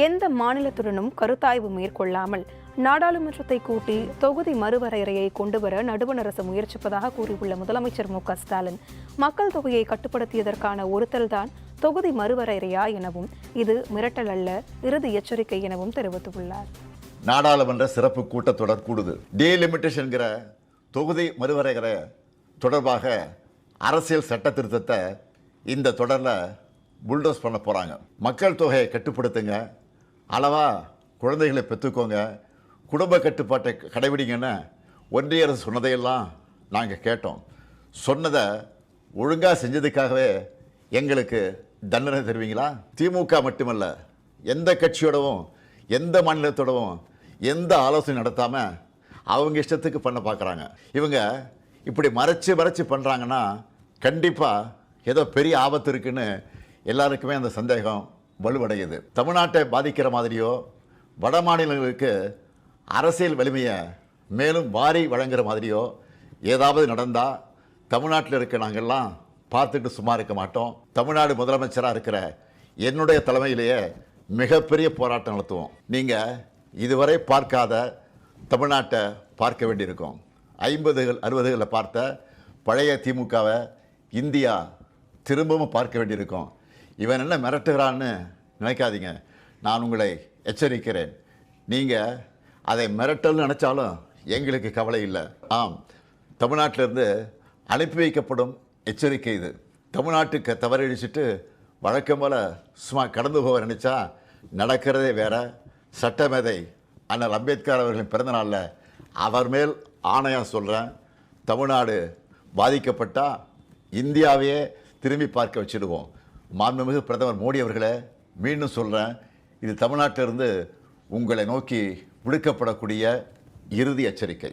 எந்த மாநிலத்துடனும் கருத்தாய்வு மேற்கொள்ளாமல் நாடாளுமன்றத்தை கூட்டி தொகுதி மறுவரையறையை கொண்டுவர நடுவண் அரசு முயற்சிப்பதாக கூறியுள்ள முதலமைச்சர் மு.க.ஸ்டாலின், மக்கள் தொகையை கட்டுப்படுத்தியதற்கான ஒருத்தல்தான் தொகுதி மறுவரையறையா எனவும், இது மிரட்டல் அல்ல, இறுதி எச்சரிக்கை எனவும் தெரிவித்துள்ளார். நாடாளுமன்ற சிறப்பு கூட்டத்தொடர் கூடுது. டீலிமிட்டேஷன்கிற தொகுதி மறுவரையறை தொடர்பாக அரசியல் சட்ட திருத்தத்தை இந்த தொடரில் புல்டோஸ் பண்ண போகிறாங்க. மக்கள் தொகையை கட்டுப்படுத்துங்க, அளவாக குழந்தைகளை பெற்றுக்கோங்க, குடும்ப கட்டுப்பாட்டை கடைபிடிங்கன்னு ஒன்றிய அரசு சொன்னதையெல்லாம் நாங்கள் கேட்டோம். சொன்னதை ஒழுங்காக செஞ்சதுக்காகவே எங்களுக்கு தண்டனை தருவீங்களா? திமுக மட்டுமல்ல, எந்த கட்சியோடவும் எந்த மாநிலத்தோடவும் எந்த ஆலோசனை நடத்தாமல் அவங்க இஷ்டத்துக்கு பண்ண பார்க்குறாங்க. இவங்க இப்படி மறைச்சு பண்ணுறாங்கன்னா கண்டிப்பாக ஏதோ பெரிய ஆபத்து இருக்குன்னு எல்லாருக்குமே அந்த சந்தேகம் வலுவடையுது. தமிழ்நாட்டை பாதிக்கிற மாதிரியோ வட மாநிலங்களுக்கு அரசியல் வலிமையை மேலும் வாரி வழங்குற மாதிரியோ ஏதாவது நடந்தால் தமிழ்நாட்டில் இருக்க நாங்கள்லாம் பார்த்துட்டு சும்மா இருக்க மாட்டோம். தமிழ்நாடு முதலமைச்சராக இருக்கிற என்னுடைய தலைமையிலேயே மிகப்பெரிய போராட்டம் நடத்துவோம். நீங்கள் இதுவரை பார்க்காத தமிழ்நாட்டை பார்க்க வேண்டியிருக்கும். 50கள் 60களில் பார்த்த பழைய திமுகவை இந்தியா திரும்பவும் பார்க்க வேண்டியிருக்கும். இவன் என்ன மிரட்டுகிறான்னு நினைக்காதீங்க. நான் உங்களை எச்சரிக்கிறேன். நீங்கள் அதை மிரட்டல்னு நினச்சாலும் எங்களுக்கு கவலை இல்லை. ஆம், தமிழ்நாட்டிலிருந்து அனுப்பி வைக்கப்படும் எச்சரிக்கை இது. தமிழ்நாட்டுக்கு தவறழிச்சிட்டு வழக்கம் போல் சும்மா கடந்து போக நினச்சா நடக்கிறதே வேற. சட்டமேதை அண்ணல் அம்பேத்கர் அவர்களின் பிறந்தநாளில் அவர் மேல் ஆணையாக சொல்கிறேன், தமிழ்நாடு பாதிக்கப்பட்டால் இந்தியாவையே திரும்பி பார்க்க வச்சுடுவோம். மாண்புமிகு பிரதமர் மோடி அவர்களே, மீண்டும் சொல்கிறேன், இது தமிழ்நாட்டிலிருந்து உங்களை நோக்கி விடுக்கப்படக்கூடிய இறுதி எச்சரிக்கை.